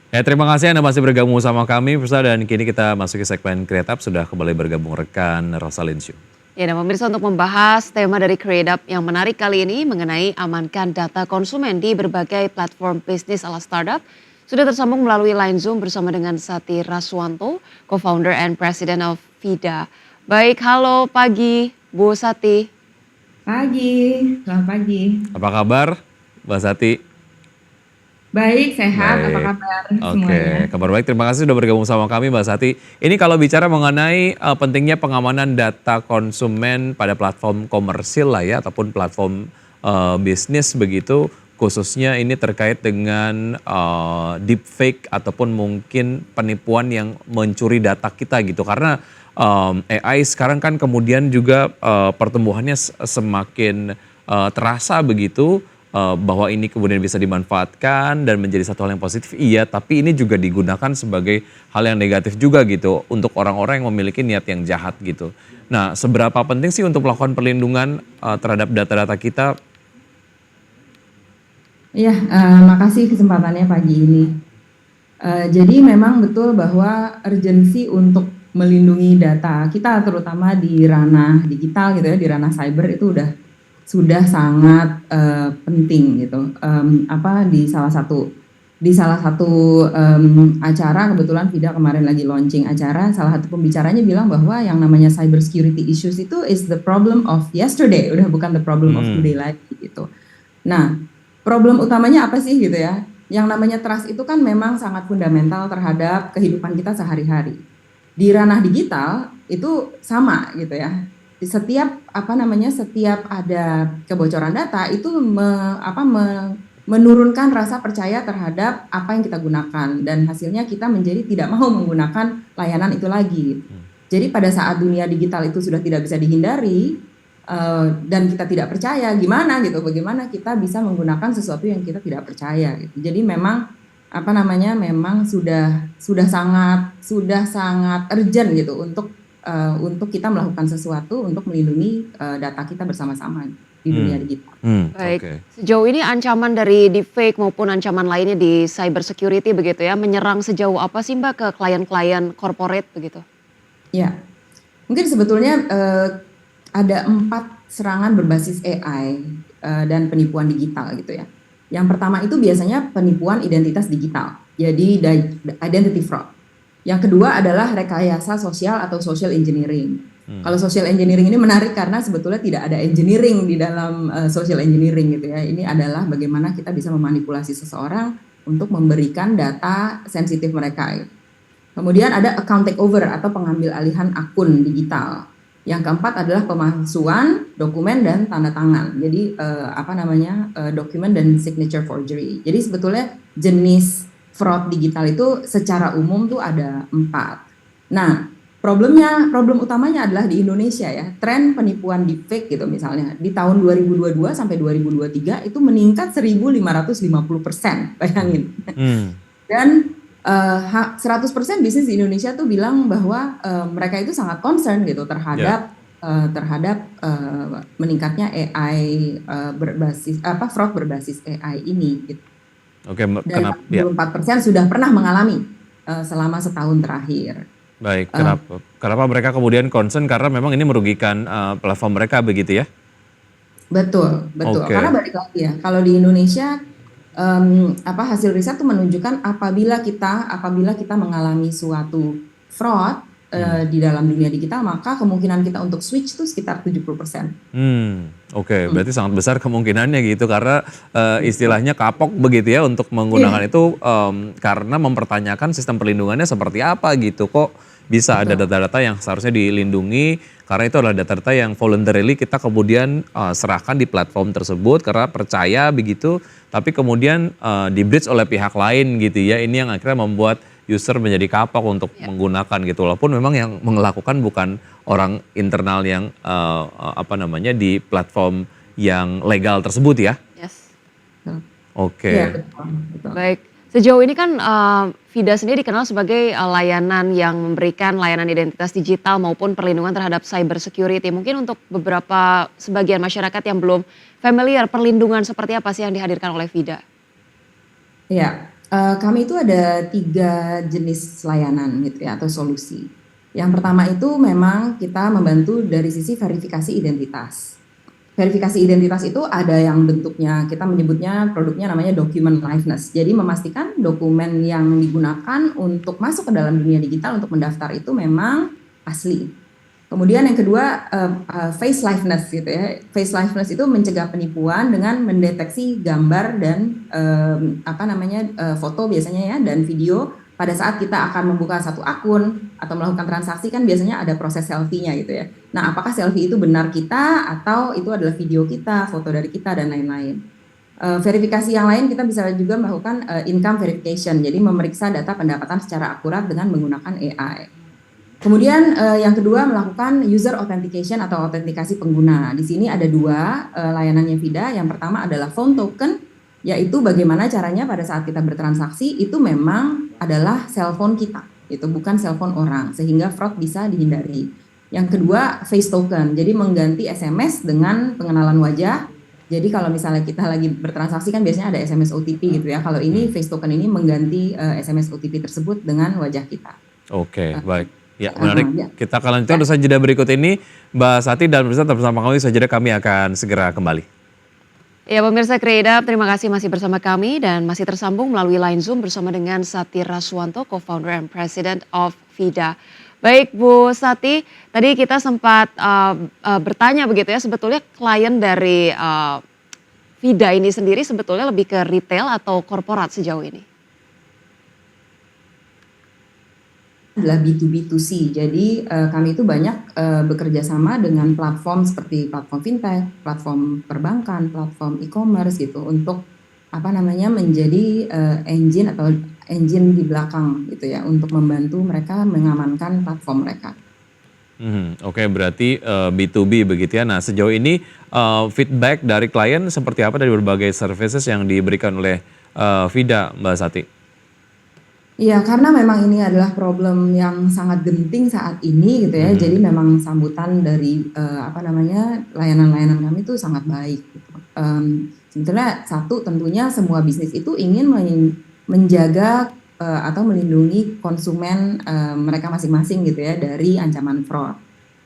Ya, terima kasih Anda masih bergabung sama kami, Pemirsa, dan kini kita masuki segmen Create Up, sudah kembali bergabung rekan Rosalinsyu. Ya, dan pemirsa untuk membahas tema dari Create Up yang menarik kali ini mengenai amankan data konsumen di berbagai platform bisnis ala startup, sudah tersambung melalui line Zoom bersama dengan Sati Raswanto, co-founder and president of Vida. Baik, halo pagi Bu Sati. Pagi, selamat pagi. Apa kabar, Mbak Sati? Baik, sehat, apa Baik. kabar semuanya? Oke, kabar baik. Terima kasih sudah bergabung sama kami, Mbak Sati. Ini kalau bicara mengenai pentingnya pengamanan data konsumen pada platform komersil lah ya, ataupun platform bisnis begitu, khususnya ini terkait dengan deepfake ataupun mungkin penipuan yang mencuri data kita gitu. Karena AI sekarang kan kemudian juga pertumbuhannya semakin terasa begitu, bahwa ini kemudian bisa dimanfaatkan dan menjadi satu hal yang positif, iya, tapi ini juga digunakan sebagai hal yang negatif juga gitu untuk orang-orang yang memiliki niat yang jahat gitu. Nah, seberapa penting sih untuk melakukan perlindungan terhadap data-data kita? Iya, makasih kesempatannya pagi ini. Jadi memang betul bahwa urgensi untuk melindungi data kita terutama di ranah digital gitu ya, di ranah cyber itu sudah sangat penting gitu. Di salah satu acara kebetulan Vida kemarin lagi launching acara, salah satu pembicaranya bilang bahwa yang namanya cyber security issues itu is the problem of yesterday, udah bukan the problem of today lagi gitu. Nah, problem utamanya apa sih gitu ya? Yang namanya trust itu kan memang sangat fundamental terhadap kehidupan kita sehari-hari. Di ranah digital itu sama gitu ya. Setiap ada kebocoran data itu menurunkan rasa percaya terhadap apa yang kita gunakan dan hasilnya kita menjadi tidak mau menggunakan layanan itu lagi. Jadi pada saat dunia digital itu sudah tidak bisa dihindari dan kita tidak percaya, bagaimana kita bisa menggunakan sesuatu yang kita tidak percaya gitu. Jadi memang memang sudah sangat urgent gitu untuk kita melakukan sesuatu untuk melindungi data kita bersama-sama di dunia digital. Baik, Okay. sejauh ini ancaman dari deepfake maupun ancaman lainnya di cyber security begitu ya, menyerang sejauh apa sih Mbak ke klien-klien corporate begitu? Ya, mungkin sebetulnya ada 4 serangan berbasis AI dan penipuan digital gitu ya. Yang pertama itu biasanya penipuan identitas digital, jadi identity fraud. Yang kedua adalah rekayasa sosial atau social engineering. Kalau social engineering ini menarik karena sebetulnya tidak ada engineering di dalam social engineering gitu ya. Ini adalah bagaimana kita bisa memanipulasi seseorang untuk memberikan data sensitif mereka. Kemudian ada account takeover atau pengambil alihan akun digital. Yang keempat adalah pemalsuan dokumen dan tanda tangan. Jadi dokumen dan signature forgery. Jadi sebetulnya jenis fraud digital itu secara umum tuh ada 4. Nah, problem utamanya adalah di Indonesia ya. Tren penipuan deepfake gitu misalnya di tahun 2022 sampai 2023 itu meningkat 1.550%, bayangin. Dan 100% bisnis di Indonesia tuh bilang bahwa mereka itu sangat concern gitu terhadap meningkatnya AI fraud berbasis AI ini gitu. Oke, Dan kenapa? Ya. 44% sudah pernah mengalami selama setahun terakhir. Baik, kenapa mereka kemudian concern, karena memang ini merugikan platform mereka begitu ya? Betul. Oke. Karena balik lagi ya, kalau di Indonesia hasil riset tuh menunjukkan apabila kita mengalami suatu fraud di dalam dunia digital, maka kemungkinan kita untuk switch tuh sekitar 70%. Oke, berarti sangat besar kemungkinannya gitu, karena istilahnya kapok begitu ya untuk menggunakan itu, karena mempertanyakan sistem perlindungannya seperti apa gitu, kok bisa ada data-data yang seharusnya dilindungi, karena itu adalah data-data yang voluntarily kita kemudian serahkan di platform tersebut karena percaya begitu, tapi kemudian di-breach oleh pihak lain gitu ya. Ini yang akhirnya membuat user menjadi kapok untuk menggunakan gitu, walaupun memang yang melakukan bukan orang internal yang di platform yang legal tersebut ya. Yes. Oke. Iya, betul. Baik, sejauh ini kan Vida sendiri dikenal sebagai layanan yang memberikan layanan identitas digital maupun perlindungan terhadap cyber security. Mungkin untuk sebagian masyarakat yang belum familiar, perlindungan seperti apa sih yang dihadirkan oleh Vida? Ya, Kami itu ada 3 jenis layanan gitu ya atau solusi. Yang pertama itu memang kita membantu dari sisi verifikasi identitas. Verifikasi identitas itu ada yang bentuknya kita menyebutnya produknya namanya document liveness. Jadi memastikan dokumen yang digunakan untuk masuk ke dalam dunia digital untuk mendaftar itu memang asli. Kemudian yang kedua face liveness gitu ya. Face liveness itu mencegah penipuan dengan mendeteksi gambar dan foto biasanya ya dan video pada saat kita akan membuka satu akun atau melakukan transaksi kan biasanya ada proses selfie-nya gitu ya. Nah, apakah selfie itu benar kita atau itu adalah video kita, foto dari kita dan lain-lain. Verifikasi yang lain kita bisa juga melakukan income verification. Jadi memeriksa data pendapatan secara akurat dengan menggunakan AI. Kemudian yang kedua melakukan user authentication atau autentikasi pengguna. Di sini ada 2 layanannya Vida. Yang pertama adalah phone token, yaitu bagaimana caranya pada saat kita bertransaksi itu memang adalah cellphone kita, itu bukan cellphone orang, sehingga fraud bisa dihindari. Yang kedua face token, jadi mengganti SMS dengan pengenalan wajah. Jadi kalau misalnya kita lagi bertransaksi kan biasanya ada SMS OTP gitu ya. Kalau ini face token ini mengganti SMS OTP tersebut dengan wajah kita. Oke, baik. Ya, menarik. Ya. Kita akan lanjutkan usaha jeda berikut ini. Mbak Sati dan pemirsa tetap bersama kami. Usaha jeda kami akan segera kembali. Ya pemirsa Creative, terima kasih masih bersama kami dan masih tersambung melalui line Zoom bersama dengan Sati Raswanto, Co-founder and President of Vida. Baik Bu Sati, tadi kita sempat bertanya begitu ya, sebetulnya klien dari Vida ini sendiri sebetulnya lebih ke retail atau korporat sejauh ini? Adalah B2B2C. Jadi kami itu banyak bekerja sama dengan platform seperti platform fintech, platform perbankan, platform e-commerce gitu untuk menjadi engine di belakang gitu ya untuk membantu mereka mengamankan platform mereka. Oke, berarti B2B begitu ya. Nah, sejauh ini feedback dari klien seperti apa dari berbagai services yang diberikan oleh Vida, Mbak Sati? Iya, karena memang ini adalah problem yang sangat genting saat ini gitu ya. Jadi memang sambutan dari layanan-layanan kami itu sangat baik. Gitu. Sebetulnya satu tentunya semua bisnis itu ingin menjaga atau melindungi konsumen mereka masing-masing gitu ya dari ancaman fraud.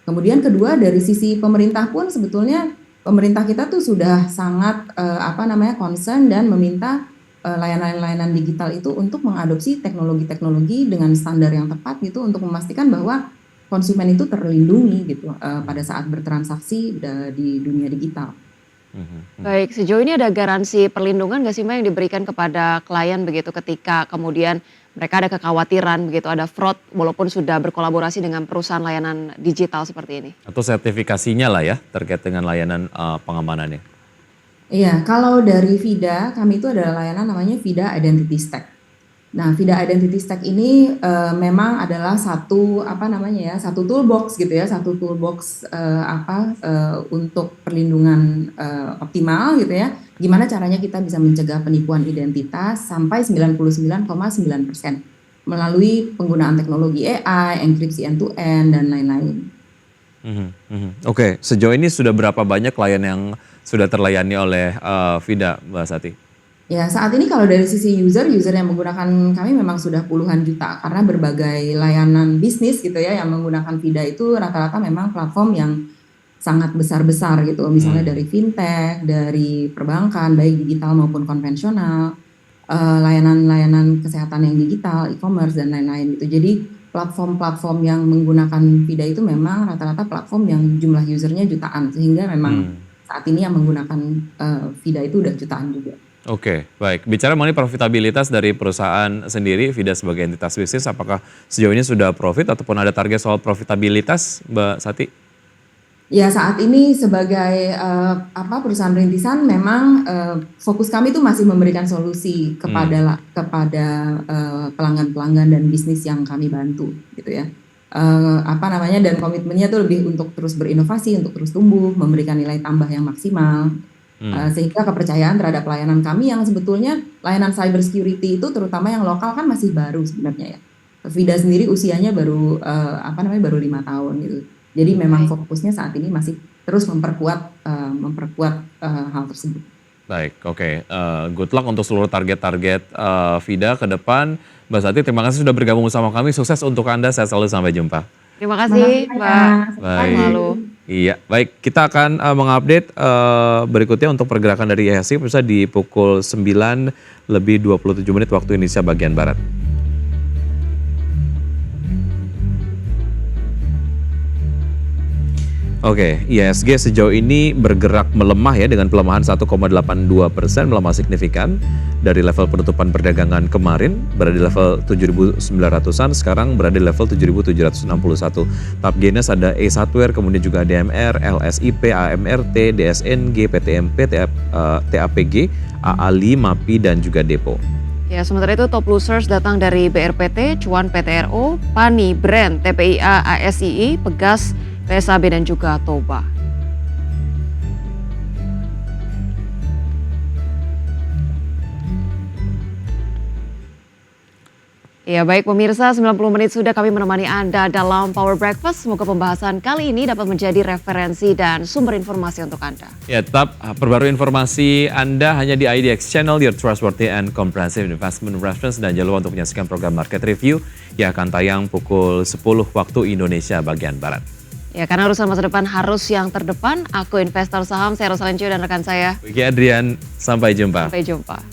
Kemudian kedua dari sisi pemerintah pun sebetulnya pemerintah kita tuh sudah sangat concern dan meminta layanan-layanan digital itu untuk mengadopsi teknologi-teknologi dengan standar yang tepat gitu untuk memastikan bahwa konsumen itu terlindungi gitu pada saat bertransaksi di dunia digital. Baik, sejauh ini ada garansi perlindungan nggak sih Mbak yang diberikan kepada klien begitu ketika kemudian mereka ada kekhawatiran begitu ada fraud walaupun sudah berkolaborasi dengan perusahaan layanan digital seperti ini? Atau sertifikasinya lah ya terkait dengan layanan pengamanannya. Iya, kalau dari Vida, kami itu adalah layanan namanya Vida Identity Stack. Nah, Vida Identity Stack ini memang adalah satu toolbox gitu ya, satu toolbox untuk perlindungan optimal gitu ya. Gimana caranya kita bisa mencegah penipuan identitas sampai 99,9% melalui penggunaan teknologi AI, enkripsi end-to-end dan lain-lain. Oke, sejauh ini sudah berapa banyak klien yang sudah terlayani oleh Vida, Mbak Sati? Ya, saat ini kalau dari sisi user yang menggunakan kami memang sudah puluhan juta karena berbagai layanan bisnis gitu ya yang menggunakan Vida itu rata-rata memang platform yang sangat besar-besar gitu. Misalnya dari fintech, dari perbankan baik digital maupun konvensional, layanan-layanan kesehatan yang digital, e-commerce dan lain-lain gitu. Jadi platform-platform yang menggunakan Vida itu memang rata-rata platform yang jumlah usernya jutaan sehingga memang saat ini yang menggunakan Vida itu udah jutaan juga. Oke, baik. Bicara mengenai profitabilitas dari perusahaan sendiri, Vida sebagai entitas bisnis, apakah sejauh ini sudah profit ataupun ada target soal profitabilitas, Mbak Sati? Ya, saat ini sebagai perusahaan rintisan memang fokus kami itu masih memberikan solusi kepada pelanggan-pelanggan dan bisnis yang kami bantu gitu ya. Dan komitmennya tuh lebih untuk terus berinovasi, untuk terus tumbuh, memberikan nilai tambah yang maksimal. Sehingga kepercayaan terhadap layanan kami yang sebetulnya layanan cyber security itu terutama yang lokal kan masih baru sebenarnya ya. Vida sendiri usianya baru 5 tahun gitu. Jadi memang fokusnya saat ini masih terus memperkuat hal tersebut. Baik, oke. Good luck untuk seluruh target-target Vida ke depan. Mbak Sati, terima kasih sudah bergabung bersama kami. Sukses untuk Anda, saya selalu sampai jumpa. Terima kasih Mbak. Baik. Lalu. Iya, baik. Kita akan mengupdate berikutnya untuk pergerakan dari IHSG bisa di pukul 9:27 waktu Indonesia bagian Barat. Oke, IHSG sejauh ini bergerak melemah ya dengan pelemahan 1,82%, melemah signifikan dari level penutupan perdagangan kemarin berada di level 7.900-an, sekarang berada di level 7.761. Top gainers ada E-Software, kemudian juga DMR, LSIP, AMRT, DSNG, PTMP, TAPG, AA5, MAPI dan juga Depo. Ya, sementara itu top losers datang dari BRPT, Cuan PTRO, Pani, Brand, TPIA, ASII, Pegas, PSAB dan juga Toba. Ya baik pemirsa, 90 menit sudah kami menemani Anda dalam Power Breakfast. Semoga pembahasan kali ini dapat menjadi referensi dan sumber informasi untuk Anda. Ya, tetap perbarui informasi Anda hanya di IDX Channel, your trustworthy and comprehensive investment reference. Dan jangan lupa untuk menyaksikan program Market Review yang akan tayang pukul 10 waktu Indonesia bagian Barat. Ya, karena urusan masa depan harus yang terdepan. Aku investor saham, saya Rosalincio dan rekan saya. Wiki Adrian, sampai jumpa. Sampai jumpa.